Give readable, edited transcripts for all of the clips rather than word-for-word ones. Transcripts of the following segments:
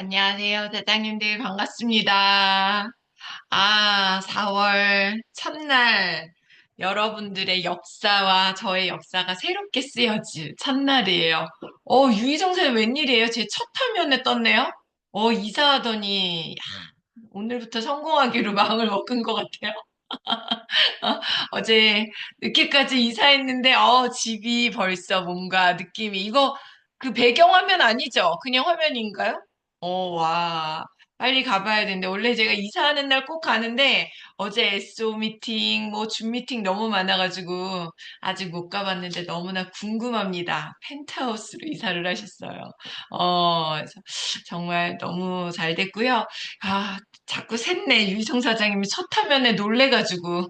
안녕하세요, 대장님들 반갑습니다. 4월 첫날 여러분들의 역사와 저의 역사가 새롭게 쓰여질 첫날이에요. 유희정사님 웬일이에요? 제 첫 화면에 떴네요? 이사하더니 오늘부터 성공하기로 마음을 먹은 것 같아요. 어제 늦게까지 이사했는데, 집이 벌써 뭔가 느낌이, 이거 그 배경화면 아니죠? 그냥 화면인가요? 와. 빨리 가봐야 되는데, 원래 제가 이사하는 날 꼭 가는데, 어제 SO 미팅, 뭐, 줌 미팅 너무 많아가지고, 아직 못 가봤는데 너무나 궁금합니다. 펜트하우스로 이사를 하셨어요. 그래서 정말 너무 잘 됐고요. 자꾸 샜네. 유희성 사장님이 첫 화면에 놀래가지고.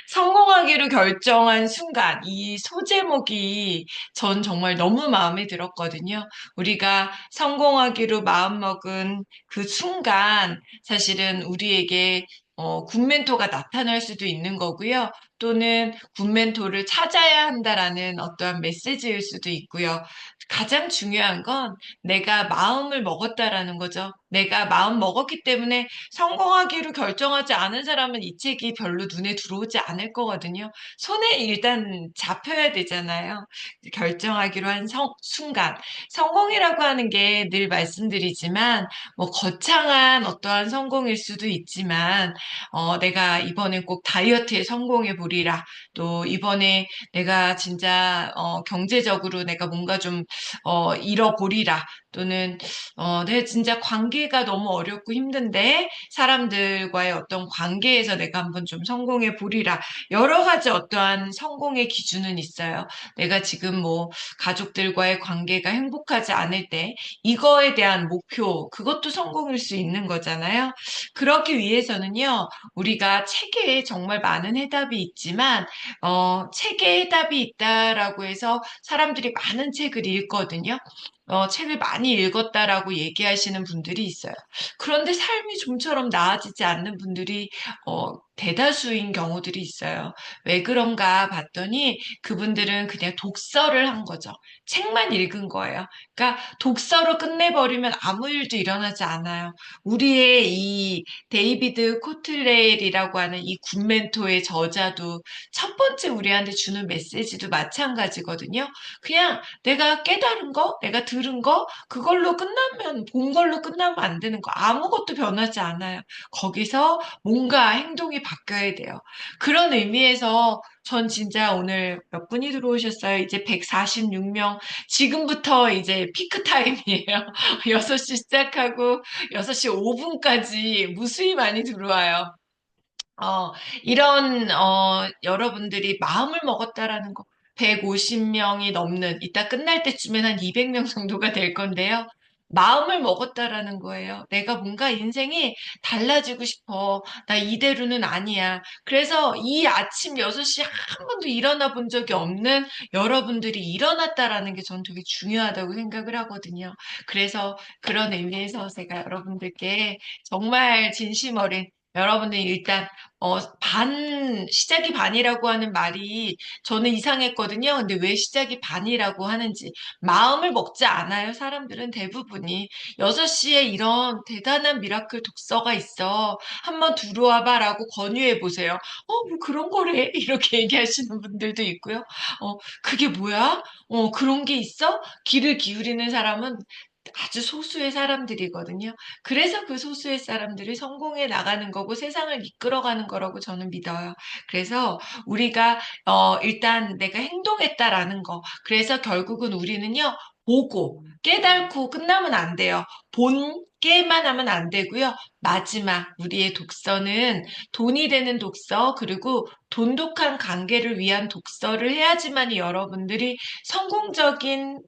성공하기로 결정한 순간, 이 소제목이 전 정말 너무 마음에 들었거든요. 우리가 성공하기로 마음먹은 그 순간, 사실은 우리에게 군 멘토가 나타날 수도 있는 거고요. 또는 군 멘토를 찾아야 한다라는 어떠한 메시지일 수도 있고요. 가장 중요한 건 내가 마음을 먹었다라는 거죠. 내가 마음 먹었기 때문에 성공하기로 결정하지 않은 사람은 이 책이 별로 눈에 들어오지 않을 거거든요. 손에 일단 잡혀야 되잖아요. 결정하기로 한 순간. 성공이라고 하는 게 늘 말씀드리지만, 뭐, 거창한 어떠한 성공일 수도 있지만, 내가 이번엔 꼭 다이어트에 성공해 보리라. 또, 이번에 내가 진짜, 경제적으로 내가 뭔가 좀, 잃어보리라. 또는 내 진짜 관계가 너무 어렵고 힘든데 사람들과의 어떤 관계에서 내가 한번 좀 성공해 보리라. 여러 가지 어떠한 성공의 기준은 있어요. 내가 지금 뭐 가족들과의 관계가 행복하지 않을 때 이거에 대한 목표, 그것도 성공일 수 있는 거잖아요. 그러기 위해서는요, 우리가 책에 정말 많은 해답이 있지만, 책에 해답이 있다라고 해서 사람들이 많은 책을 읽거든요. 책을 많이 읽었다라고 얘기하시는 분들이 있어요. 그런데 삶이 좀처럼 나아지지 않는 분들이 대다수인 경우들이 있어요. 왜 그런가 봤더니 그분들은 그냥 독서를 한 거죠. 책만 읽은 거예요. 그러니까 독서로 끝내버리면 아무 일도 일어나지 않아요. 우리의 이 데이비드 코틀레일이라고 하는 이 굿멘토의 저자도 첫 번째 우리한테 주는 메시지도 마찬가지거든요. 그냥 내가 깨달은 거, 내가 들은 거, 그걸로 끝나면, 본 걸로 끝나면 안 되는 거. 아무것도 변하지 않아요. 거기서 뭔가 행동이 바뀌어야 돼요. 그런 의미에서 전 진짜 오늘 몇 분이 들어오셨어요? 이제 146명. 지금부터 이제 피크 타임이에요. 6시 시작하고 6시 5분까지 무수히 많이 들어와요. 어, 여러분들이 마음을 먹었다라는 거, 150명이 넘는, 이따 끝날 때쯤엔 한 200명 정도가 될 건데요. 마음을 먹었다라는 거예요. 내가 뭔가 인생이 달라지고 싶어. 나 이대로는 아니야. 그래서 이 아침 6시 한 번도 일어나 본 적이 없는 여러분들이 일어났다라는 게 저는 되게 중요하다고 생각을 하거든요. 그래서 그런 의미에서 제가 여러분들께 정말 진심 어린 여러분들 일단 시작이 반이라고 하는 말이 저는 이상했거든요. 근데 왜 시작이 반이라고 하는지. 마음을 먹지 않아요. 사람들은 대부분이. 6시에 이런 대단한 미라클 독서가 있어. 한번 들어와 봐라고 권유해 보세요. 뭐 그런 거래. 이렇게 얘기하시는 분들도 있고요. 그게 뭐야? 그런 게 있어? 귀를 기울이는 사람은 아주 소수의 사람들이거든요. 그래서 그 소수의 사람들이 성공해 나가는 거고 세상을 이끌어가는 거라고 저는 믿어요. 그래서 우리가 일단 내가 행동했다라는 거. 그래서 결국은 우리는요. 보고 깨닫고 끝나면 안 돼요. 본 게만 하면 안 되고요. 마지막 우리의 독서는 돈이 되는 독서 그리고 돈독한 관계를 위한 독서를 해야지만이 여러분들이 성공적인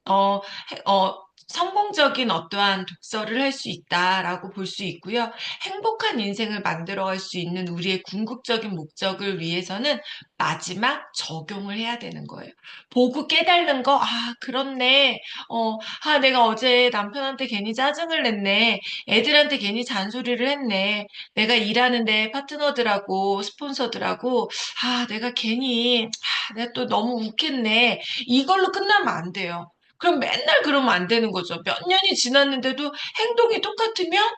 성공적인 어떠한 독서를 할 수 있다라고 볼 수 있고요. 행복한 인생을 만들어갈 수 있는 우리의 궁극적인 목적을 위해서는 마지막 적용을 해야 되는 거예요. 보고 깨달는 거, 그렇네. 내가 어제 남편한테 괜히 짜증을 냈네. 애들한테 괜히 잔소리를 했네. 내가 일하는데 파트너들하고 스폰서들하고, 내가 괜히, 내가 또 너무 욱했네. 이걸로 끝나면 안 돼요. 그럼 맨날 그러면 안 되는 거죠. 몇 년이 지났는데도 행동이 똑같으면,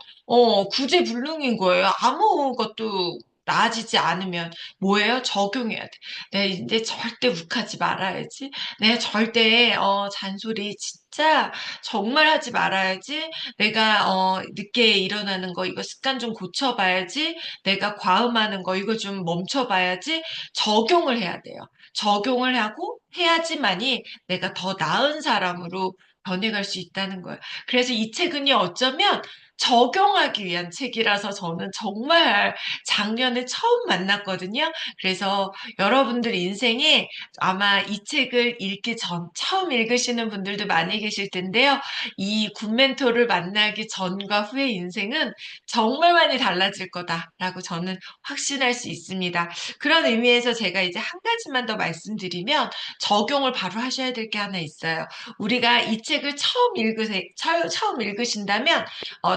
구제불능인 거예요. 아무것도 나아지지 않으면 뭐예요? 적용해야 돼. 내가 이제 절대 욱하지 말아야지. 내가 절대 잔소리 진짜 정말 하지 말아야지. 내가 늦게 일어나는 거 이거 습관 좀 고쳐봐야지. 내가 과음하는 거 이거 좀 멈춰봐야지. 적용을 해야 돼요. 적용을 하고 해야지만이 내가 더 나은 사람으로 변해갈 수 있다는 거예요. 그래서 이 책은요, 어쩌면 적용하기 위한 책이라서 저는 정말 작년에 처음 만났거든요. 그래서 여러분들 인생에 아마 이 책을 읽기 전, 처음 읽으시는 분들도 많이 계실 텐데요. 이 굿멘토를 만나기 전과 후의 인생은 정말 많이 달라질 거다라고 저는 확신할 수 있습니다. 그런 의미에서 제가 이제 한 가지만 더 말씀드리면 적용을 바로 하셔야 될 게 하나 있어요. 우리가 이 책을 처음 읽으신다면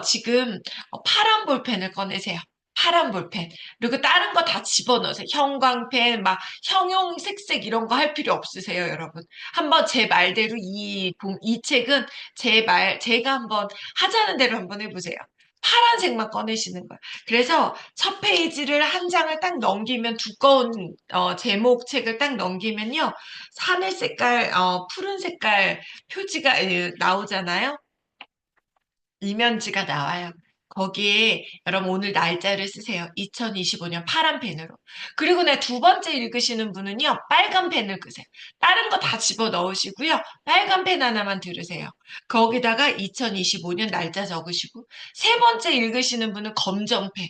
지금 파란 볼펜을 꺼내세요. 파란 볼펜. 그리고 다른 거 다 집어넣으세요. 형광펜, 막 형용 색색 이런 거 할 필요 없으세요, 여러분. 한번 제 말대로 이 책은 제가 한번 하자는 대로 한번 해보세요. 파란색만 꺼내시는 거예요. 그래서 첫 페이지를 한 장을 딱 넘기면 두꺼운 제목 책을 딱 넘기면요. 하늘 색깔, 푸른 색깔 표지가 나오잖아요. 이면지가 나와요. 거기에 여러분 오늘 날짜를 쓰세요. 2025년 파란 펜으로. 그리고 내 두 번째 읽으시는 분은요. 빨간 펜을 끄세요. 다른 거 다 집어 넣으시고요. 빨간 펜 하나만 들으세요. 거기다가 2025년 날짜 적으시고 세 번째 읽으시는 분은 검정 펜.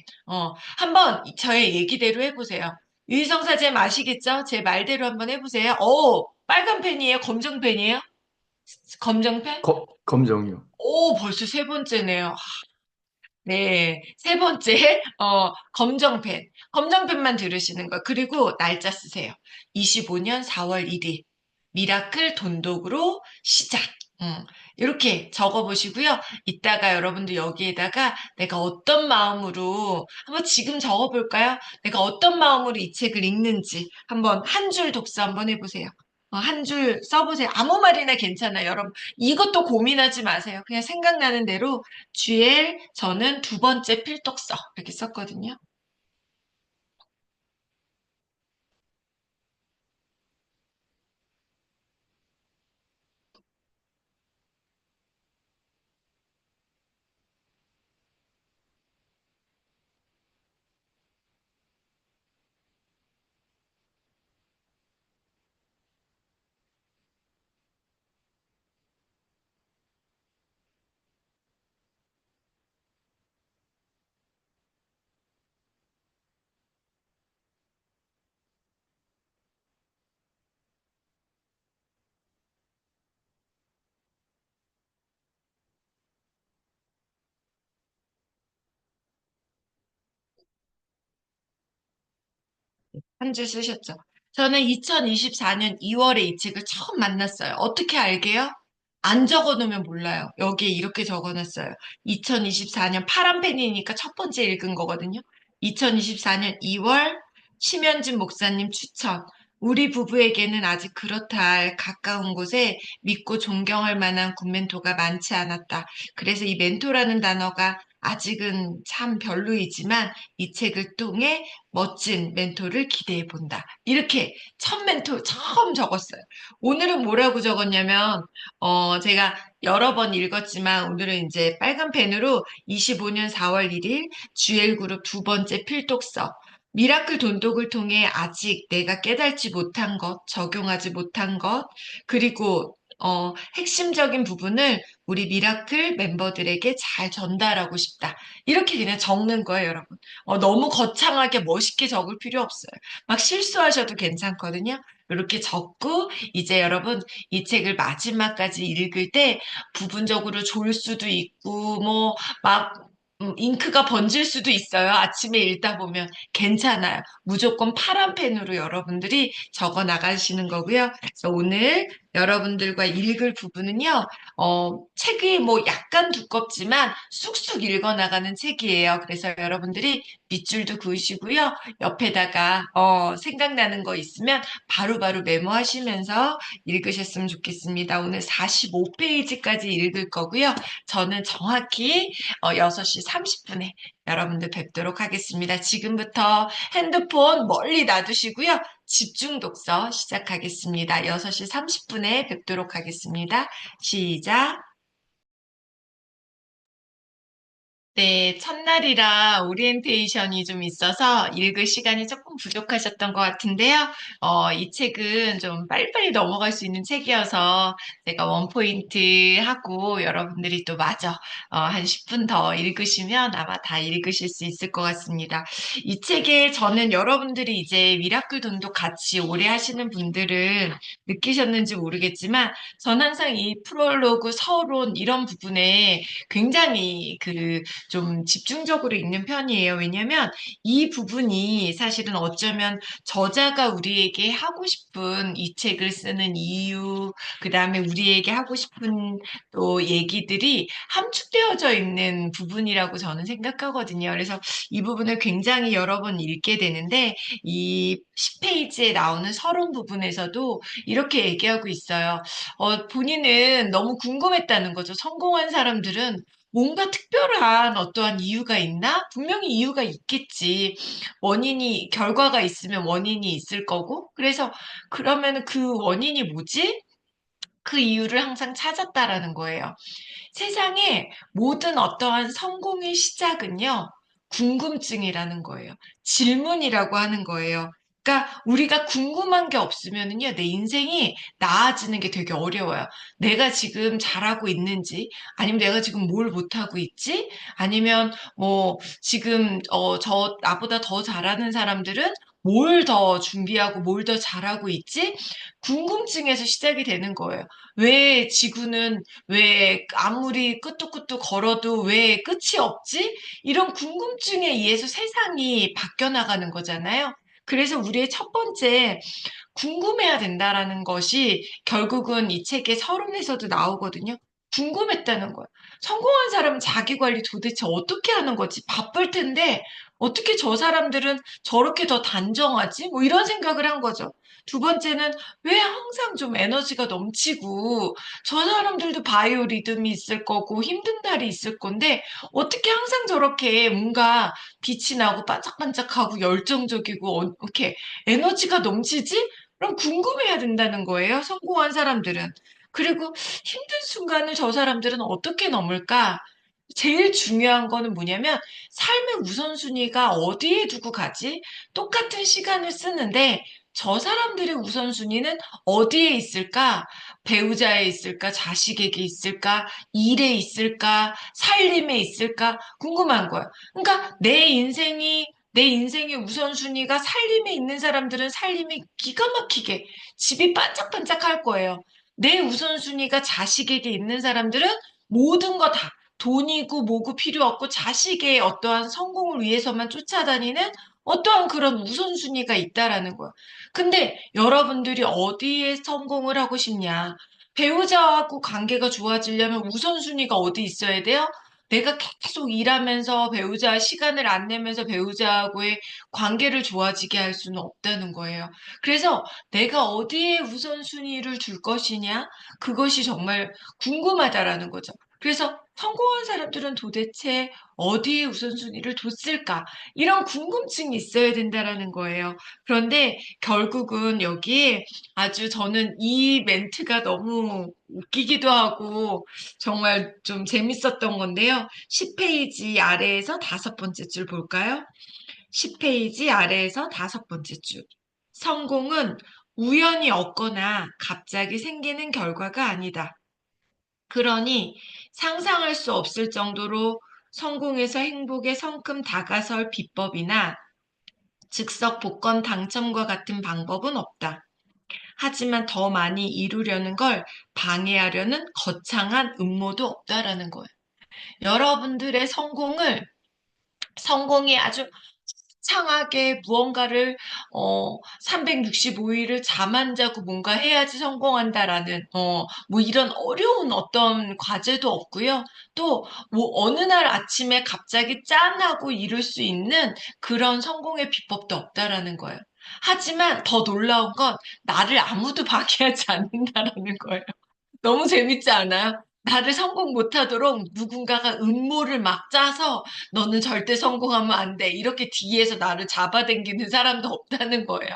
한번 저의 얘기대로 해보세요. 유희성사제 아시겠죠? 제 말대로 한번 해보세요. 빨간 펜이에요? 검정 펜이에요? 검정 펜? 검정이요. 오, 벌써 세 번째네요. 네. 세 번째, 검정펜. 검정펜만 들으시는 거. 그리고 날짜 쓰세요. 25년 4월 1일. 미라클 돈독으로 시작. 이렇게 적어보시고요. 이따가 여러분들 여기에다가 내가 어떤 마음으로, 한번 지금 적어볼까요? 내가 어떤 마음으로 이 책을 읽는지 한번 한 줄 독서 한번 해보세요. 한 줄 써보세요. 아무 말이나 괜찮아요. 여러분, 이것도 고민하지 마세요. 그냥 생각나는 대로 GL 저는 두 번째 필독서 이렇게 썼거든요. 한 줄 쓰셨죠. 저는 2024년 2월에 이 책을 처음 만났어요. 어떻게 알게요? 안 적어놓으면 몰라요. 여기에 이렇게 적어놨어요. 2024년 파란 펜이니까 첫 번째 읽은 거거든요. 2024년 2월 심현진 목사님 추천. 우리 부부에게는 아직 그렇다 할 가까운 곳에 믿고 존경할 만한 군 멘토가 많지 않았다. 그래서 이 멘토라는 단어가 아직은 참 별로이지만 이 책을 통해 멋진 멘토를 기대해 본다. 이렇게 첫 멘토 처음 적었어요. 오늘은 뭐라고 적었냐면, 제가 여러 번 읽었지만 오늘은 이제 빨간 펜으로 25년 4월 1일 GL그룹 두 번째 필독서. 미라클 돈독을 통해 아직 내가 깨닫지 못한 것, 적용하지 못한 것, 그리고 핵심적인 부분을 우리 미라클 멤버들에게 잘 전달하고 싶다. 이렇게 그냥 적는 거예요, 여러분. 너무 거창하게 멋있게 적을 필요 없어요. 막 실수하셔도 괜찮거든요. 이렇게 적고, 이제 여러분, 이 책을 마지막까지 읽을 때 부분적으로 졸 수도 있고, 막, 잉크가 번질 수도 있어요. 아침에 읽다 보면 괜찮아요. 무조건 파란 펜으로 여러분들이 적어 나가시는 거고요. 그래서 오늘 여러분들과 읽을 부분은요, 책이 뭐 약간 두껍지만 쑥쑥 읽어나가는 책이에요. 그래서 여러분들이 밑줄도 그으시고요. 옆에다가, 생각나는 거 있으면 바로바로 메모하시면서 읽으셨으면 좋겠습니다. 오늘 45페이지까지 읽을 거고요. 저는 정확히 6시 30분에 여러분들 뵙도록 하겠습니다. 지금부터 핸드폰 멀리 놔두시고요. 집중 독서 시작하겠습니다. 6시 30분에 뵙도록 하겠습니다. 시작. 네, 첫날이라 오리엔테이션이 좀 있어서 읽을 시간이 조금 부족하셨던 것 같은데요. 이 책은 좀 빨리빨리 넘어갈 수 있는 책이어서 제가 원포인트 하고 여러분들이 또 마저 한 10분 더 읽으시면 아마 다 읽으실 수 있을 것 같습니다. 이 책에 저는 여러분들이 이제 미라클 돈독 같이 오래 하시는 분들은 느끼셨는지 모르겠지만 전 항상 이 프롤로그, 서론 이런 부분에 굉장히 좀 집중적으로 읽는 편이에요. 왜냐면 이 부분이 사실은 어쩌면 저자가 우리에게 하고 싶은 이 책을 쓰는 이유, 그 다음에 우리에게 하고 싶은 또 얘기들이 함축되어져 있는 부분이라고 저는 생각하거든요. 그래서 이 부분을 굉장히 여러 번 읽게 되는데 이 10페이지에 나오는 서론 부분에서도 이렇게 얘기하고 있어요. 본인은 너무 궁금했다는 거죠. 성공한 사람들은 뭔가 특별한 어떠한 이유가 있나? 분명히 이유가 있겠지. 결과가 있으면 원인이 있을 거고. 그래서 그러면 그 원인이 뭐지? 그 이유를 항상 찾았다라는 거예요. 세상에 모든 어떠한 성공의 시작은요, 궁금증이라는 거예요. 질문이라고 하는 거예요. 그러니까 우리가 궁금한 게 없으면은요, 내 인생이 나아지는 게 되게 어려워요. 내가 지금 잘하고 있는지, 아니면 내가 지금 뭘 못하고 있지? 아니면 뭐 지금 나보다 더 잘하는 사람들은 뭘 더 준비하고 뭘 더 잘하고 있지? 궁금증에서 시작이 되는 거예요. 왜 지구는 왜 아무리 끄떡끄떡 걸어도 왜 끝이 없지? 이런 궁금증에 의해서 세상이 바뀌어 나가는 거잖아요. 그래서 우리의 첫 번째 궁금해야 된다라는 것이 결국은 이 책의 서론에서도 나오거든요. 궁금했다는 거예요. 성공한 사람은 자기 관리 도대체 어떻게 하는 거지? 바쁠 텐데 어떻게 저 사람들은 저렇게 더 단정하지? 뭐 이런 생각을 한 거죠. 두 번째는 왜 항상 좀 에너지가 넘치고 저 사람들도 바이오 리듬이 있을 거고 힘든 날이 있을 건데 어떻게 항상 저렇게 뭔가 빛이 나고 반짝반짝하고 열정적이고 이렇게 에너지가 넘치지? 그럼 궁금해야 된다는 거예요, 성공한 사람들은. 그리고 힘든 순간을 저 사람들은 어떻게 넘을까? 제일 중요한 거는 뭐냐면, 삶의 우선순위가 어디에 두고 가지? 똑같은 시간을 쓰는데, 저 사람들의 우선순위는 어디에 있을까? 배우자에 있을까? 자식에게 있을까? 일에 있을까? 살림에 있을까? 궁금한 거예요. 그러니까 내 인생의 우선순위가 살림에 있는 사람들은 살림이 기가 막히게 집이 반짝반짝할 거예요. 내 우선순위가 자식에게 있는 사람들은 모든 거 다 돈이고 뭐고 필요 없고 자식의 어떠한 성공을 위해서만 쫓아다니는 어떠한 그런 우선순위가 있다라는 거야. 근데 여러분들이 어디에 성공을 하고 싶냐? 배우자하고 관계가 좋아지려면 우선순위가 어디 있어야 돼요? 내가 계속 일하면서 시간을 안 내면서 배우자하고의 관계를 좋아지게 할 수는 없다는 거예요. 그래서 내가 어디에 우선순위를 줄 것이냐? 그것이 정말 궁금하다라는 거죠. 그래서 성공한 사람들은 도대체 어디에 우선순위를 뒀을까? 이런 궁금증이 있어야 된다라는 거예요. 그런데 결국은 여기에 아주 저는 이 멘트가 너무 웃기기도 하고 정말 좀 재밌었던 건데요. 10페이지 아래에서 다섯 번째 줄 볼까요? 10페이지 아래에서 다섯 번째 줄. 성공은 우연히 얻거나 갑자기 생기는 결과가 아니다. 그러니 상상할 수 없을 정도로 성공에서 행복에 성큼 다가설 비법이나 즉석 복권 당첨과 같은 방법은 없다. 하지만 더 많이 이루려는 걸 방해하려는 거창한 음모도 없다라는 거예요. 여러분들의 성공이 아주 거창하게 무언가를 365일을 잠 안 자고 뭔가 해야지 성공한다라는 뭐 이런 어려운 어떤 과제도 없고요. 또 뭐 어느 날 아침에 갑자기 짠하고 이룰 수 있는 그런 성공의 비법도 없다라는 거예요. 하지만 더 놀라운 건 나를 아무도 방해하지 않는다라는 거예요. 너무 재밌지 않아요? 나를 성공 못하도록 누군가가 음모를 막 짜서 너는 절대 성공하면 안 돼. 이렇게 뒤에서 나를 잡아당기는 사람도 없다는 거예요.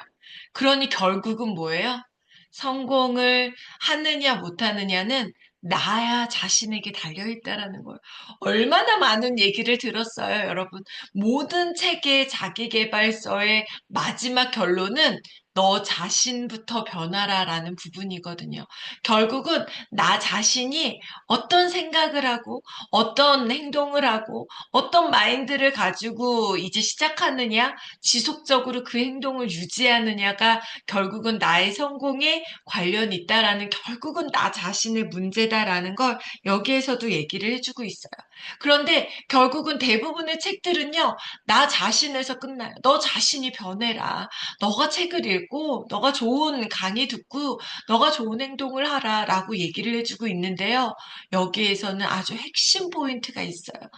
그러니 결국은 뭐예요? 성공을 하느냐 못하느냐는 나야 자신에게 달려있다라는 거예요. 얼마나 많은 얘기를 들었어요, 여러분. 모든 책의 자기계발서의 마지막 결론은 너 자신부터 변하라라는 부분이거든요. 결국은 나 자신이 어떤 생각을 하고 어떤 행동을 하고 어떤 마인드를 가지고 이제 시작하느냐, 지속적으로 그 행동을 유지하느냐가 결국은 나의 성공에 관련이 있다라는 결국은 나 자신의 문제다라는 걸 여기에서도 얘기를 해주고 있어요. 그런데 결국은 대부분의 책들은요, 나 자신에서 끝나요. 너 자신이 변해라. 너가 책을 읽고, 너가 좋은 강의 듣고, 너가 좋은 행동을 하라라고 얘기를 해주고 있는데요. 여기에서는 아주 핵심 포인트가 있어요.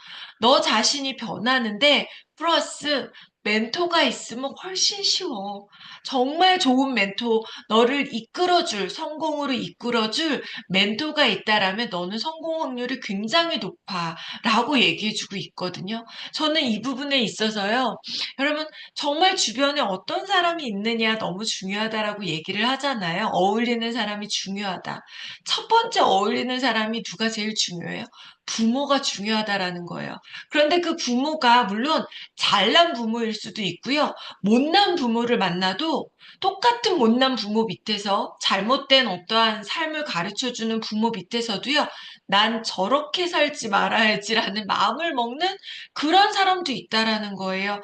너 자신이 변하는데 플러스 멘토가 있으면 훨씬 쉬워. 정말 좋은 멘토, 너를 이끌어줄, 성공으로 이끌어줄 멘토가 있다라면 너는 성공 확률이 굉장히 높아. 라고 얘기해주고 있거든요. 저는 이 부분에 있어서요. 여러분, 정말 주변에 어떤 사람이 있느냐 너무 중요하다라고 얘기를 하잖아요. 어울리는 사람이 중요하다. 첫 번째 어울리는 사람이 누가 제일 중요해요? 부모가 중요하다라는 거예요. 그런데 그 부모가 물론 잘난 부모일 수도 있고요. 못난 부모를 만나도 똑같은 못난 부모 밑에서 잘못된 어떠한 삶을 가르쳐 주는 부모 밑에서도요. 난 저렇게 살지 말아야지라는 마음을 먹는 그런 사람도 있다라는 거예요.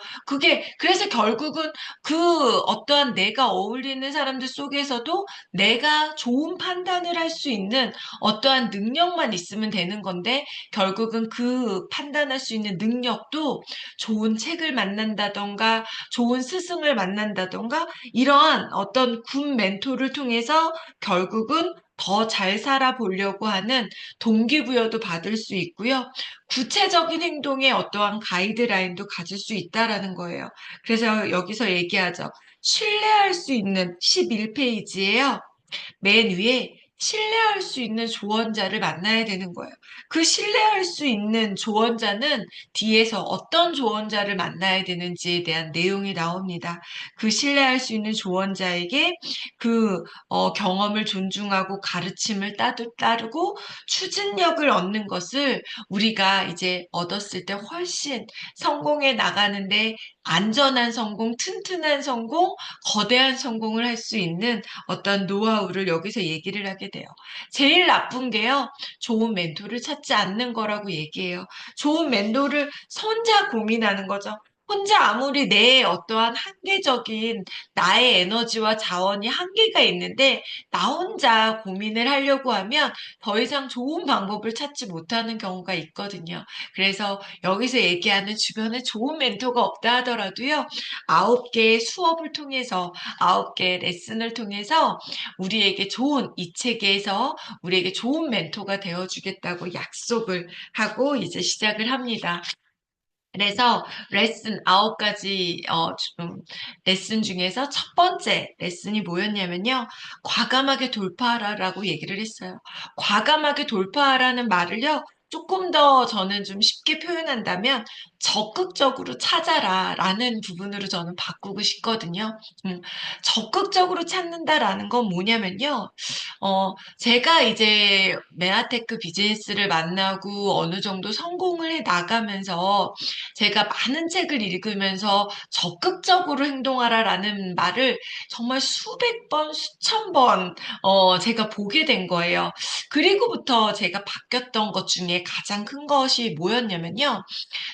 그래서 결국은 그 어떠한 내가 어울리는 사람들 속에서도 내가 좋은 판단을 할 수 있는 어떠한 능력만 있으면 되는 건데 결국은 그 판단할 수 있는 능력도 좋은 책을 만난다던가 좋은 스승을 만난다던가 이러한 어떤 군 멘토를 통해서 결국은 더 잘 살아보려고 하는 동기부여도 받을 수 있고요. 구체적인 행동에 어떠한 가이드라인도 가질 수 있다라는 거예요. 그래서 여기서 얘기하죠. 신뢰할 수 있는 11페이지예요. 맨 위에 신뢰할 수 있는 조언자를 만나야 되는 거예요. 그 신뢰할 수 있는 조언자는 뒤에서 어떤 조언자를 만나야 되는지에 대한 내용이 나옵니다. 그 신뢰할 수 있는 조언자에게 그 경험을 존중하고 가르침을 따르고 추진력을 얻는 것을 우리가 이제 얻었을 때 훨씬 성공해 나가는데 안전한 성공, 튼튼한 성공, 거대한 성공을 할 수 있는 어떤 노하우를 여기서 얘기를 하게 돼요. 제일 나쁜 게요. 좋은 멘토를 찾지 않는 거라고 얘기해요. 좋은 멘토를 혼자 고민하는 거죠. 혼자 아무리 내 어떠한 한계적인 나의 에너지와 자원이 한계가 있는데 나 혼자 고민을 하려고 하면 더 이상 좋은 방법을 찾지 못하는 경우가 있거든요. 그래서 여기서 얘기하는 주변에 좋은 멘토가 없다 하더라도요. 9개의 수업을 통해서 9개의 레슨을 통해서 우리에게 좋은 이 책에서 우리에게 좋은 멘토가 되어주겠다고 약속을 하고 이제 시작을 합니다. 그래서 레슨 9가지 레슨 중에서 첫 번째 레슨이 뭐였냐면요. 과감하게 돌파하라라고 얘기를 했어요. 과감하게 돌파하라는 말을요. 조금 더 저는 좀 쉽게 표현한다면 적극적으로 찾아라라는 부분으로 저는 바꾸고 싶거든요. 적극적으로 찾는다라는 건 뭐냐면요. 제가 이제 메아테크 비즈니스를 만나고 어느 정도 성공을 해 나가면서 제가 많은 책을 읽으면서 적극적으로 행동하라라는 말을 정말 수백 번, 수천 번, 제가 보게 된 거예요. 그리고부터 제가 바뀌었던 것 중에 가장 큰 것이 뭐였냐면요.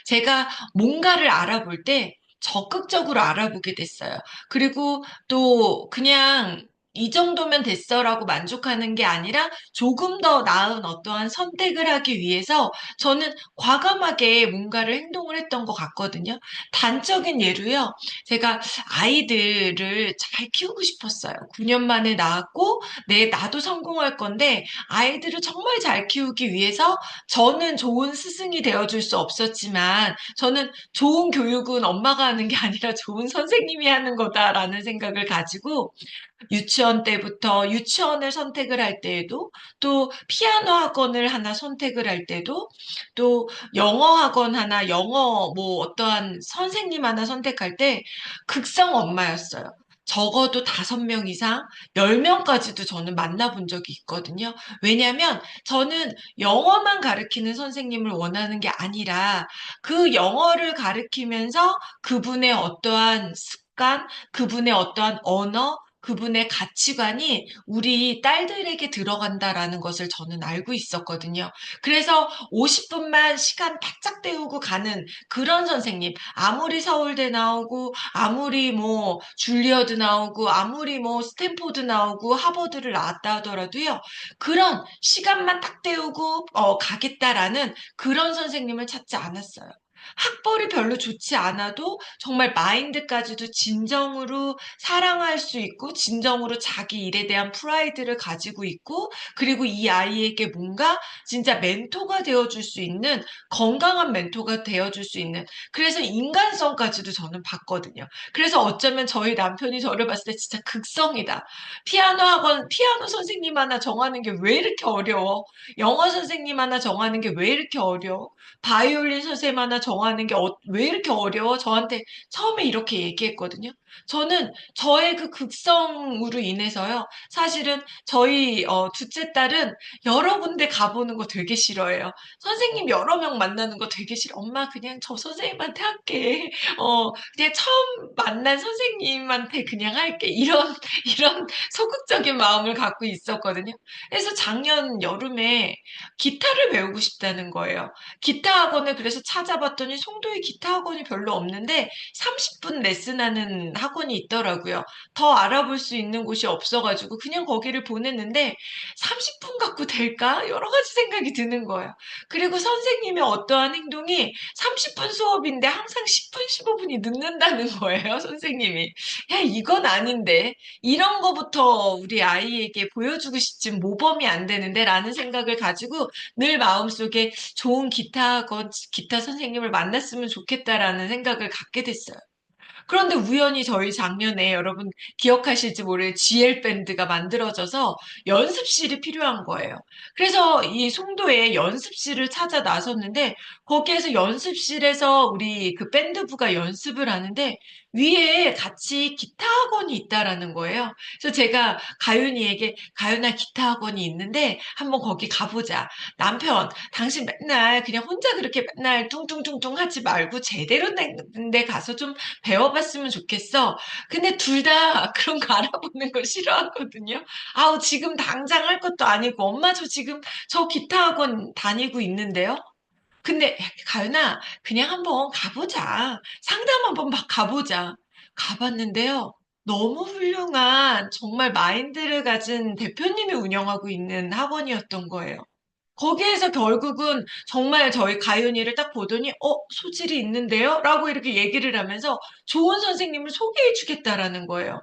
제가 뭔가를 알아볼 때 적극적으로 알아보게 됐어요. 그리고 또 그냥 이 정도면 됐어라고 만족하는 게 아니라 조금 더 나은 어떠한 선택을 하기 위해서 저는 과감하게 뭔가를 행동을 했던 것 같거든요. 단적인 예로요. 제가 아이들을 잘 키우고 싶었어요. 9년 만에 낳았고, 나도 성공할 건데, 아이들을 정말 잘 키우기 위해서 저는 좋은 스승이 되어줄 수 없었지만, 저는 좋은 교육은 엄마가 하는 게 아니라 좋은 선생님이 하는 거다라는 생각을 가지고, 유치원 때부터 유치원을 선택을 할 때에도 또 피아노 학원을 하나 선택을 할 때도 또 영어 학원 하나 영어 뭐 어떠한 선생님 하나 선택할 때 극성 엄마였어요. 적어도 5명 이상, 10명까지도 저는 만나본 적이 있거든요. 왜냐하면 저는 영어만 가르치는 선생님을 원하는 게 아니라 그 영어를 가르치면서 그분의 어떠한 습관, 그분의 어떠한 언어, 그분의 가치관이 우리 딸들에게 들어간다라는 것을 저는 알고 있었거든요. 그래서 50분만 시간 바짝 때우고 가는 그런 선생님, 아무리 서울대 나오고, 아무리 뭐 줄리어드 나오고, 아무리 뭐 스탠포드 나오고, 하버드를 나왔다 하더라도요, 그런 시간만 딱 때우고 가겠다라는 그런 선생님을 찾지 않았어요. 학벌이 별로 좋지 않아도 정말 마인드까지도 진정으로 사랑할 수 있고, 진정으로 자기 일에 대한 프라이드를 가지고 있고, 그리고 이 아이에게 뭔가 진짜 멘토가 되어줄 수 있는, 건강한 멘토가 되어줄 수 있는, 그래서 인간성까지도 저는 봤거든요. 그래서 어쩌면 저희 남편이 저를 봤을 때 진짜 극성이다. 피아노 학원, 피아노 선생님 하나 정하는 게 왜 이렇게 어려워? 영어 선생님 하나 정하는 게 왜 이렇게 어려워? 바이올린 선생님 하나 정하는 게 왜 이렇게 어려워? 저한테 처음에 이렇게 얘기했거든요. 저는 저의 그 극성으로 인해서요. 사실은 저희 둘째 딸은 여러 군데 가보는 거 되게 싫어해요. 선생님 여러 명 만나는 거 되게 싫어. 엄마 그냥 저 선생님한테 할게. 그냥 처음 만난 선생님한테 그냥 할게. 이런 이런 소극적인 마음을 갖고 있었거든요. 그래서 작년 여름에 기타를 배우고 싶다는 거예요. 기타 학원을 그래서 찾아봤더니 송도에 기타 학원이 별로 없는데 30분 레슨하는 학원이 있더라고요. 더 알아볼 수 있는 곳이 없어가지고 그냥 거기를 보냈는데 30분 갖고 될까? 여러 가지 생각이 드는 거예요. 그리고 선생님의 어떠한 행동이 30분 수업인데 항상 10분, 15분이 늦는다는 거예요, 선생님이. 야, 이건 아닌데. 이런 거부터 우리 아이에게 보여주고 싶지 모범이 안 되는데 라는 생각을 가지고 늘 마음속에 좋은 기타 학원, 기타 선생님을 만났으면 좋겠다라는 생각을 갖게 됐어요. 그런데 우연히 저희 작년에 여러분 기억하실지 모를 GL 밴드가 만들어져서 연습실이 필요한 거예요. 그래서 이 송도에 연습실을 찾아 나섰는데 거기에서 연습실에서 우리 그 밴드부가 연습을 하는데 위에 같이 기타 학원이 있다라는 거예요. 그래서 제가 가윤이에게 가윤아 기타 학원이 있는데 한번 거기 가보자. 남편, 당신 맨날 그냥 혼자 그렇게 맨날 뚱뚱뚱뚱 하지 말고 제대로 된 데 가서 좀 배워봤으면 좋겠어. 근데 둘 다 그런 거 알아보는 거 싫어하거든요. 아우, 지금 당장 할 것도 아니고, 엄마 저 지금 저 기타 학원 다니고 있는데요. 근데, 가연아, 그냥 한번 가보자. 상담 한번 막 가보자. 가봤는데요. 너무 훌륭한, 정말 마인드를 가진 대표님이 운영하고 있는 학원이었던 거예요. 거기에서 결국은 정말 저희 가윤이를 딱 보더니, 소질이 있는데요? 라고 이렇게 얘기를 하면서 좋은 선생님을 소개해 주겠다라는 거예요.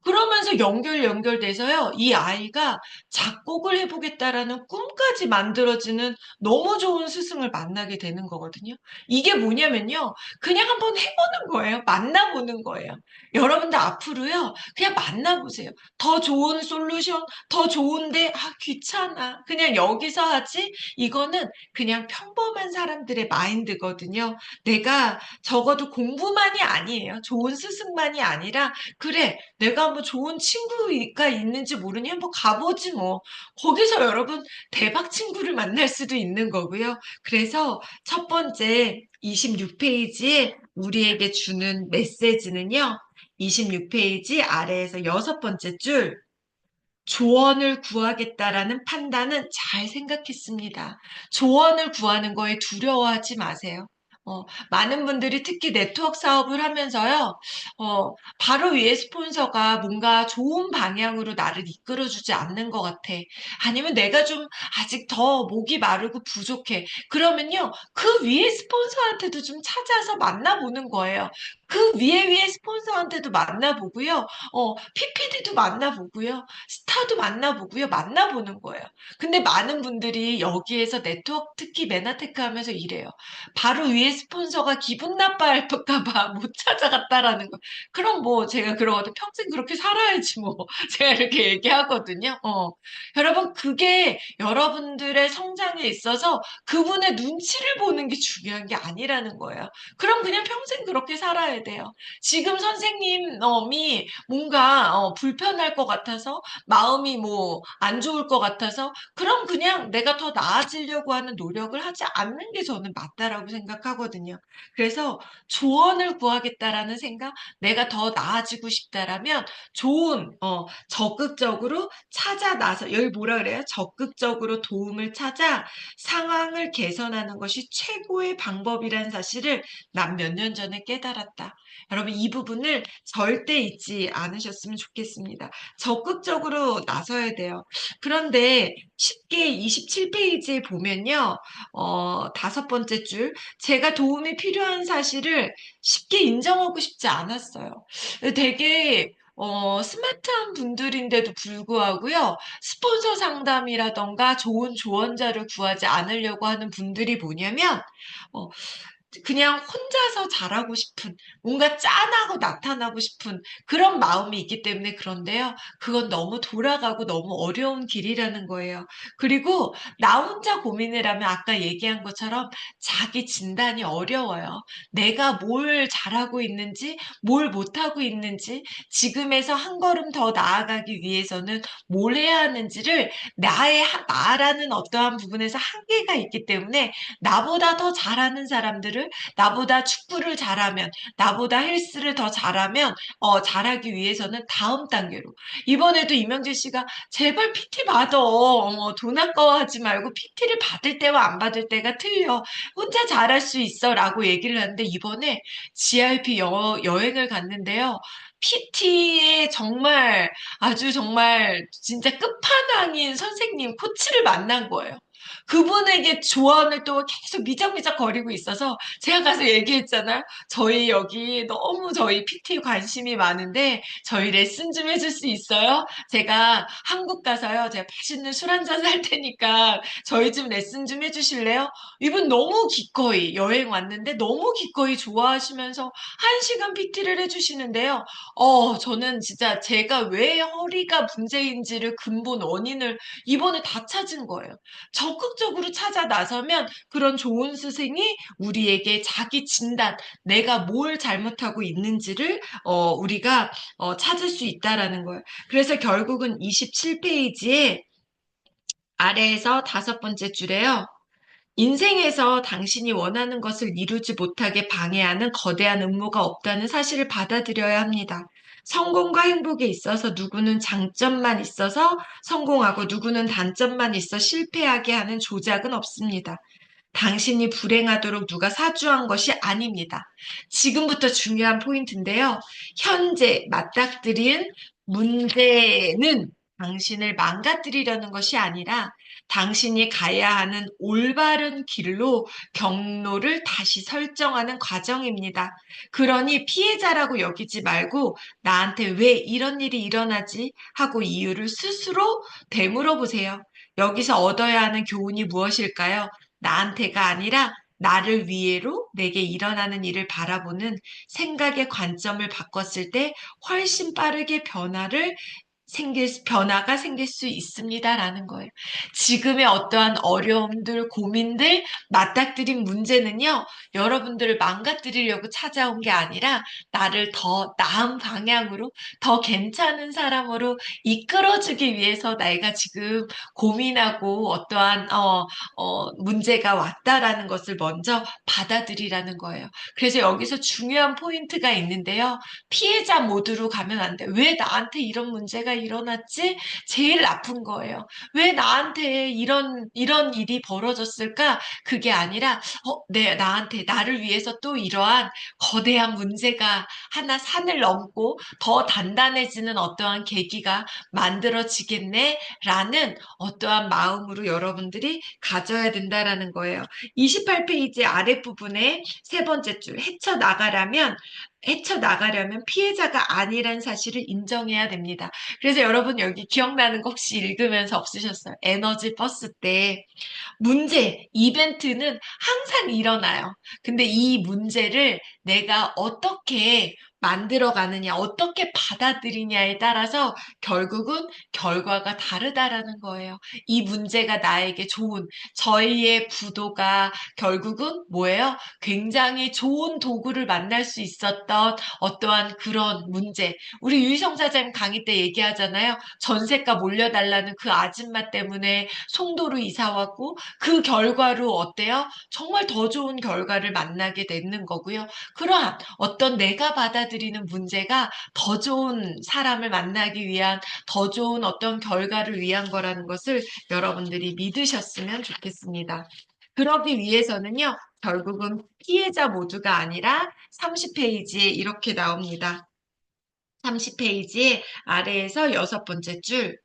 그러면서 연결돼서요, 이 아이가 작곡을 해보겠다라는 꿈까지 만들어지는 너무 좋은 스승을 만나게 되는 거거든요. 이게 뭐냐면요, 그냥 한번 해보는 거예요. 만나보는 거예요. 여러분들 앞으로요, 그냥 만나보세요. 더 좋은 솔루션, 더 좋은데, 귀찮아. 그냥 여기서 하지? 이거는 그냥 평범한 사람들의 마인드거든요. 내가 적어도 공부만이 아니에요. 좋은 스승만이 아니라, 그래, 내가 뭐 좋은 친구가 있는지 모르니 한번 가보지 뭐. 거기서 여러분 대박 친구를 만날 수도 있는 거고요. 그래서 첫 번째 26페이지에 우리에게 주는 메시지는요. 26페이지 아래에서 여섯 번째 줄. 조언을 구하겠다라는 판단은 잘 생각했습니다. 조언을 구하는 거에 두려워하지 마세요. 많은 분들이 특히 네트워크 사업을 하면서요, 바로 위에 스폰서가 뭔가 좋은 방향으로 나를 이끌어주지 않는 것 같아. 아니면 내가 좀 아직 더 목이 마르고 부족해. 그러면요, 그 위에 스폰서한테도 좀 찾아서 만나보는 거예요. 그 위에 스폰서한테도 만나보고요, PPD도 만나보고요, 스타도 만나보고요, 만나보는 거예요. 근데 많은 분들이 여기에서 네트워크, 특히 메나테크 하면서 이래요. 바로 위에 스폰서가 기분 나빠할까 봐 못 찾아갔다라는 거. 그럼 뭐 제가 그러거든. 평생 그렇게 살아야지 뭐. 제가 이렇게 얘기하거든요. 여러분, 그게 여러분들의 성장에 있어서 그분의 눈치를 보는 게 중요한 게 아니라는 거예요. 그럼 그냥 평생 그렇게 살아야 돼요. 지금 선생님이 뭔가 불편할 것 같아서 마음이 뭐 안 좋을 것 같아서 그럼 그냥 내가 더 나아지려고 하는 노력을 하지 않는 게 저는 맞다라고 생각하거든요. 그래서 조언을 구하겠다라는 생각, 내가 더 나아지고 싶다라면 좋은, 적극적으로 찾아 나서, 여기 뭐라 그래요? 적극적으로 도움을 찾아 상황을 개선하는 것이 최고의 방법이라는 사실을 난 몇 년 전에 깨달았다. 여러분, 이 부분을 절대 잊지 않으셨으면 좋겠습니다. 적극적으로 나서야 돼요. 그런데 쉽게 27페이지에 보면요, 다섯 번째 줄, 제가 도움이 필요한 사실을 쉽게 인정하고 싶지 않았어요. 되게, 스마트한 분들인데도 불구하고요, 스폰서 상담이라던가 좋은 조언자를 구하지 않으려고 하는 분들이 뭐냐면, 어, 그냥 혼자서 잘하고 싶은, 뭔가 짠하고 나타나고 싶은 그런 마음이 있기 때문에 그런데요. 그건 너무 돌아가고 너무 어려운 길이라는 거예요. 그리고 나 혼자 고민을 하면 아까 얘기한 것처럼 자기 진단이 어려워요. 내가 뭘 잘하고 있는지, 뭘 못하고 있는지, 지금에서 한 걸음 더 나아가기 위해서는 뭘 해야 하는지를 나라는 어떠한 부분에서 한계가 있기 때문에 나보다 더 잘하는 사람들을 나보다 축구를 잘하면, 나보다 헬스를 더 잘하면, 잘하기 위해서는 다음 단계로. 이번에도 이명재 씨가 제발 PT 받아. 돈 아까워하지 말고 PT를 받을 때와 안 받을 때가 틀려. 혼자 잘할 수 있어. 라고 얘기를 하는데 이번에 GRP 여행을 갔는데요. PT에 정말 아주 정말 진짜 끝판왕인 선생님, 코치를 만난 거예요. 그분에게 조언을 또 계속 미적미적 거리고 있어서 제가 가서 얘기했잖아요. 저희 여기 너무 저희 PT 관심이 많은데 저희 레슨 좀 해줄 수 있어요? 제가 한국 가서요. 제가 맛있는 술 한 잔 살 테니까 저희 좀 레슨 좀 해주실래요? 이분 너무 기꺼이 여행 왔는데 너무 기꺼이 좋아하시면서 1시간 PT를 해주시는데요. 저는 진짜 제가 왜 허리가 문제인지를 근본 원인을 이번에 다 찾은 거예요. 적극적으로 찾아 나서면 그런 좋은 스승이 우리에게 자기 진단, 내가 뭘 잘못하고 있는지를 우리가 찾을 수 있다라는 거예요. 그래서 결국은 27페이지에 아래에서 다섯 번째 줄에요. 인생에서 당신이 원하는 것을 이루지 못하게 방해하는 거대한 음모가 없다는 사실을 받아들여야 합니다. 성공과 행복에 있어서 누구는 장점만 있어서 성공하고 누구는 단점만 있어 실패하게 하는 조작은 없습니다. 당신이 불행하도록 누가 사주한 것이 아닙니다. 지금부터 중요한 포인트인데요. 현재 맞닥뜨린 문제는 당신을 망가뜨리려는 것이 아니라 당신이 가야 하는 올바른 길로 경로를 다시 설정하는 과정입니다. 그러니 피해자라고 여기지 말고 나한테 왜 이런 일이 일어나지 하고 이유를 스스로 되물어 보세요. 여기서 얻어야 하는 교훈이 무엇일까요? 나한테가 아니라 나를 위해로 내게 일어나는 일을 바라보는 생각의 관점을 바꿨을 때 훨씬 빠르게 변화가 생길 수 있습니다라는 거예요. 지금의 어떠한 어려움들, 고민들, 맞닥뜨린 문제는요, 여러분들을 망가뜨리려고 찾아온 게 아니라 나를 더 나은 방향으로, 더 괜찮은 사람으로 이끌어주기 위해서 내가 지금 고민하고 어떠한, 문제가 왔다라는 것을 먼저 받아들이라는 거예요. 그래서 여기서 중요한 포인트가 있는데요. 피해자 모드로 가면 안 돼. 왜 나한테 이런 문제가 일어났지? 제일 나쁜 거예요. 왜 나한테 이런 일이 벌어졌을까? 그게 아니라, 나한테, 나를 위해서 또 이러한 거대한 문제가 하나 산을 넘고 더 단단해지는 어떠한 계기가 만들어지겠네? 라는 어떠한 마음으로 여러분들이 가져야 된다라는 거예요. 28페이지 아랫부분에 세 번째 줄, 헤쳐나가려면 피해자가 아니란 사실을 인정해야 됩니다. 그래서 여러분 여기 기억나는 거 혹시 읽으면서 없으셨어요? 에너지 버스 때 문제, 이벤트는 항상 일어나요. 근데 이 문제를 내가 어떻게 만들어 가느냐, 어떻게 받아들이냐에 따라서 결국은 결과가 다르다라는 거예요. 이 문제가 나에게 저희의 부도가 결국은 뭐예요? 굉장히 좋은 도구를 만날 수 있었던 어떠한 그런 문제. 우리 유희성사장님 강의 때 얘기하잖아요. 전세가 몰려달라는 그 아줌마 때문에 송도로 이사 왔고, 그 결과로 어때요? 정말 더 좋은 결과를 만나게 되는 거고요. 그러한 어떤 내가 받아들이는 문제가 더 좋은 사람을 만나기 위한 더 좋은 어떤 결과를 위한 거라는 것을 여러분들이 믿으셨으면 좋겠습니다. 그러기 위해서는요, 결국은 피해자 모두가 아니라 30페이지에 이렇게 나옵니다. 30페이지 아래에서 여섯 번째 줄,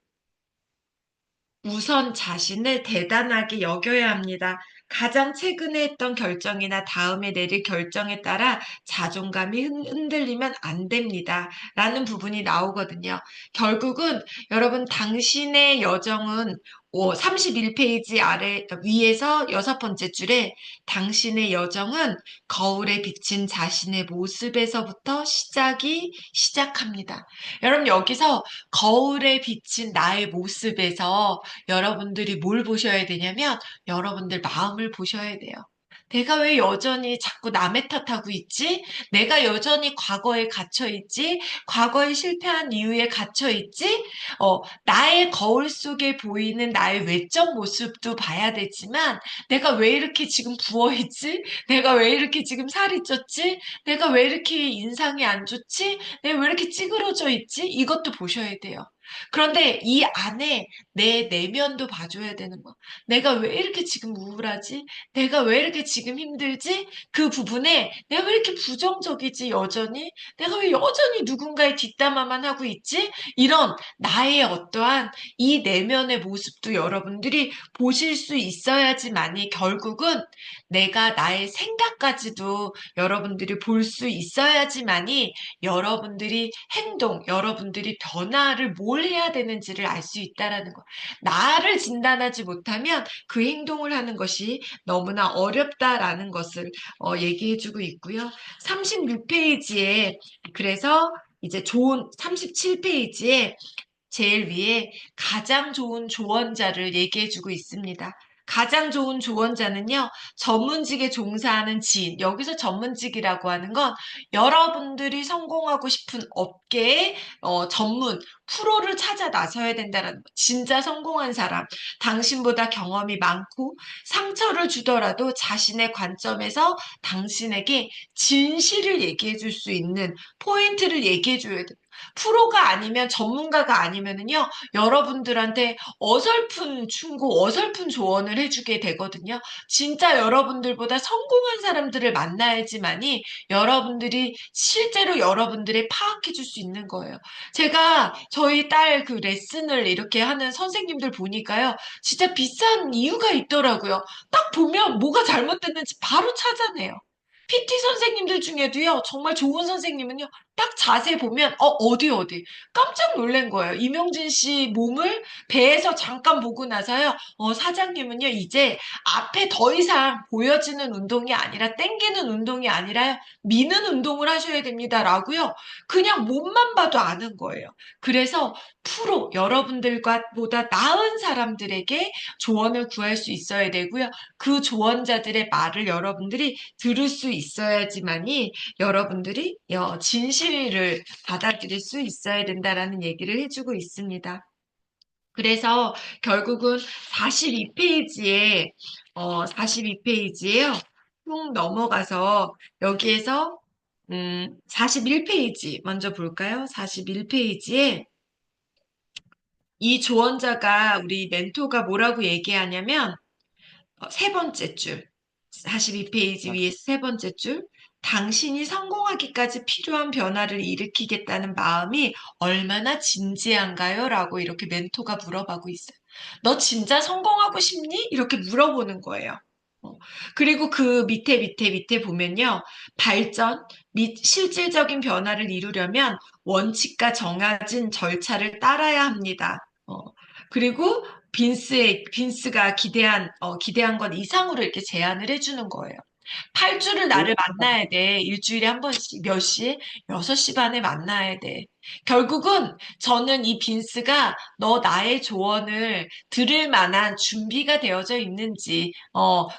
우선 자신을 대단하게 여겨야 합니다. 가장 최근에 했던 결정이나 다음에 내릴 결정에 따라 자존감이 흔들리면 안 됩니다. 라는 부분이 나오거든요. 결국은 여러분 당신의 여정은 31페이지 위에서 여섯 번째 줄에 당신의 여정은 거울에 비친 자신의 모습에서부터 시작합니다. 여러분 여기서 거울에 비친 나의 모습에서 여러분들이 뭘 보셔야 되냐면 여러분들 마음을 보셔야 돼요. 내가 왜 여전히 자꾸 남의 탓하고 있지? 내가 여전히 과거에 갇혀 있지? 과거에 실패한 이유에 갇혀 있지? 나의 거울 속에 보이는 나의 외적 모습도 봐야 되지만 내가 왜 이렇게 지금 부어 있지? 내가 왜 이렇게 지금 살이 쪘지? 내가 왜 이렇게 인상이 안 좋지? 내가 왜 이렇게 찌그러져 있지? 이것도 보셔야 돼요. 그런데 이 안에 내 내면도 봐줘야 되는 거. 내가 왜 이렇게 지금 우울하지? 내가 왜 이렇게 지금 힘들지? 그 부분에 내가 왜 이렇게 부정적이지, 여전히? 내가 왜 여전히 누군가의 뒷담화만 하고 있지? 이런 나의 어떠한 이 내면의 모습도 여러분들이 보실 수 있어야지만이 결국은 내가 나의 생각까지도 여러분들이 볼 수 있어야지만이 여러분들이 변화를 뭘 해야 되는지를 알 수 있다라는 거. 나를 진단하지 못하면 그 행동을 하는 것이 너무나 어렵다라는 것을 얘기해주고 있고요. 36페이지에 그래서 이제 37페이지에 제일 위에 가장 좋은 조언자를 얘기해주고 있습니다. 가장 좋은 조언자는요, 전문직에 종사하는 지인. 여기서 전문직이라고 하는 건 여러분들이 성공하고 싶은 업계의 전문, 프로를 찾아 나서야 된다는 거. 진짜 성공한 사람, 당신보다 경험이 많고 상처를 주더라도 자신의 관점에서 당신에게 진실을 얘기해 줄 수 있는 포인트를 얘기해 줘야 돼요. 프로가 아니면 전문가가 아니면은요, 여러분들한테 어설픈 충고, 어설픈 조언을 해주게 되거든요. 진짜 여러분들보다 성공한 사람들을 만나야지만이 여러분들이 실제로 여러분들이 파악해 줄 수 있는 거예요. 제가 저희 딸 그 레슨을 이렇게 하는 선생님들 보니까요, 진짜 비싼 이유가 있더라고요. 딱 보면 뭐가 잘못됐는지 바로 찾아내요. PT 선생님들 중에도요, 정말 좋은 선생님은요, 딱 자세히 보면, 어디. 깜짝 놀란 거예요. 이명진 씨 몸을 배에서 잠깐 보고 나서요, 사장님은요, 이제 앞에 더 이상 보여지는 운동이 아니라, 땡기는 운동이 아니라요, 미는 운동을 하셔야 됩니다라고요, 그냥 몸만 봐도 아는 거예요. 그래서 여러분들과 보다 나은 사람들에게 조언을 구할 수 있어야 되고요. 그 조언자들의 말을 여러분들이 들을 수 있어야지만이 여러분들이 진실을 받아들일 수 있어야 된다라는 얘기를 해주고 있습니다. 그래서 결국은 42페이지에요. 쭉 넘어가서 여기에서 41페이지 먼저 볼까요? 41페이지에 이 조언자가 우리 멘토가 뭐라고 얘기하냐면 세 번째 줄, 42페이지 위에 세 번째 줄, 당신이 성공하기까지 필요한 변화를 일으키겠다는 마음이 얼마나 진지한가요? 라고 이렇게 멘토가 물어보고 있어요. 너 진짜 성공하고 싶니? 이렇게 물어보는 거예요. 어, 그리고 그 밑에 보면요. 발전 및 실질적인 변화를 이루려면 원칙과 정해진 절차를 따라야 합니다. 그리고 빈스가 기대한 것 이상으로 이렇게 제안을 해주는 거예요. 8주를 나를 만나야 돼. 일주일에 한 번씩, 몇 시에? 6시 반에 만나야 돼. 결국은 저는 이 빈스가 너 나의 조언을 들을 만한 준비가 되어져 있는지,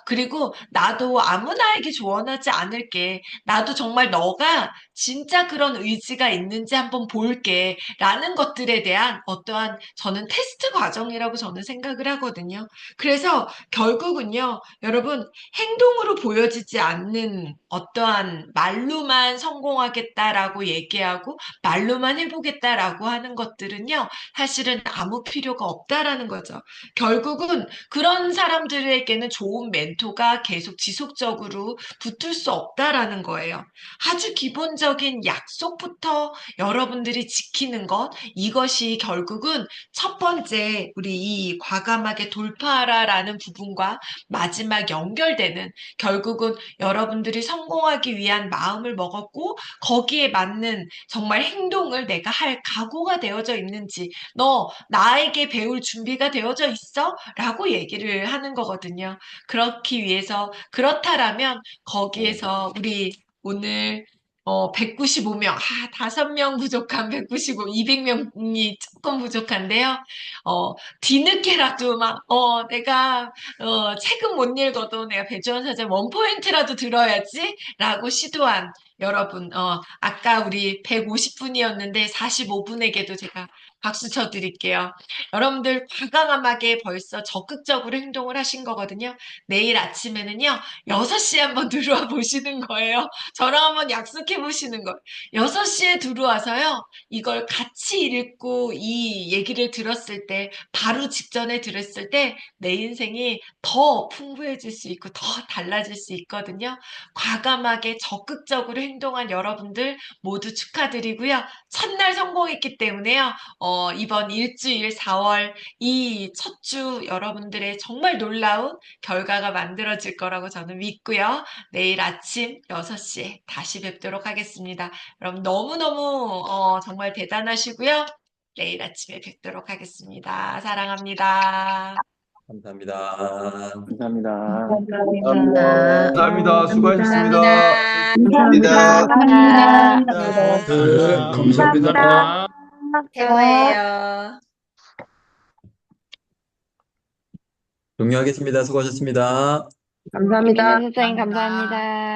그리고 나도 아무나에게 조언하지 않을게. 나도 정말 너가 진짜 그런 의지가 있는지 한번 볼게. 라는 것들에 대한 어떠한 저는 테스트 과정이라고 저는 생각을 하거든요. 그래서 결국은요, 여러분, 행동으로 보여지지 않는 어떠한 말로만 성공하겠다라고 얘기하고 말로만 해보겠다라고 하는 것들은요, 사실은 아무 필요가 없다라는 거죠. 결국은 그런 사람들에게는 좋은 멘토가 계속 지속적으로 붙을 수 없다라는 거예요. 아주 기본적인 약속부터 여러분들이 지키는 것, 이것이 결국은 첫 번째 우리 이 과감하게 돌파하라라는 부분과 마지막 연결되는 결국은 여러분들이 성공하기 위한 마음을 먹었고 거기에 맞는 정말 행동을 내가 할 각오가 되어져 있는지 너 나에게 배울 준비가 되어져 있어? 라고 얘기를 하는 거거든요. 그렇기 위해서 그렇다라면 거기에서 우리 오늘 195명, 5명 부족한 195, 200명이 조금 부족한데요. 뒤늦게라도 내가 책은 못 읽어도 내가 배주원 사장 원포인트라도 들어야지 라고 시도한 여러분, 아까 우리 150분이었는데 45분에게도 제가 박수 쳐드릴게요. 여러분들 과감하게 벌써 적극적으로 행동을 하신 거거든요. 내일 아침에는요, 6시에 한번 들어와 보시는 거예요. 저랑 한번 약속해 보시는 거예요. 6시에 들어와서요, 이걸 같이 읽고 이 얘기를 들었을 때, 바로 직전에 들었을 때, 내 인생이 더 풍부해질 수 있고 더 달라질 수 있거든요. 과감하게 적극적으로 행동한 여러분들 모두 축하드리고요. 첫날 성공했기 때문에요. 이번 일주일 4월 이 첫 주 여러분들의 정말 놀라운 결과가 만들어질 거라고 저는 믿고요. 내일 아침 6시에 다시 뵙도록 하겠습니다. 여러분 너무너무 정말 대단하시고요. 내일 아침에 뵙도록 하겠습니다. 사랑합니다. 감사합니다. 감사합니다. 감사합니다. 감사합니다. 수고하셨습니다. 감사합니다. 감사합니다. 감사합니다. 네, 감사합니다. 감사합니다. 최고예요. 종료하겠습니다. 수고하셨습니다. 감사합니다. 선생님, 감사합니다.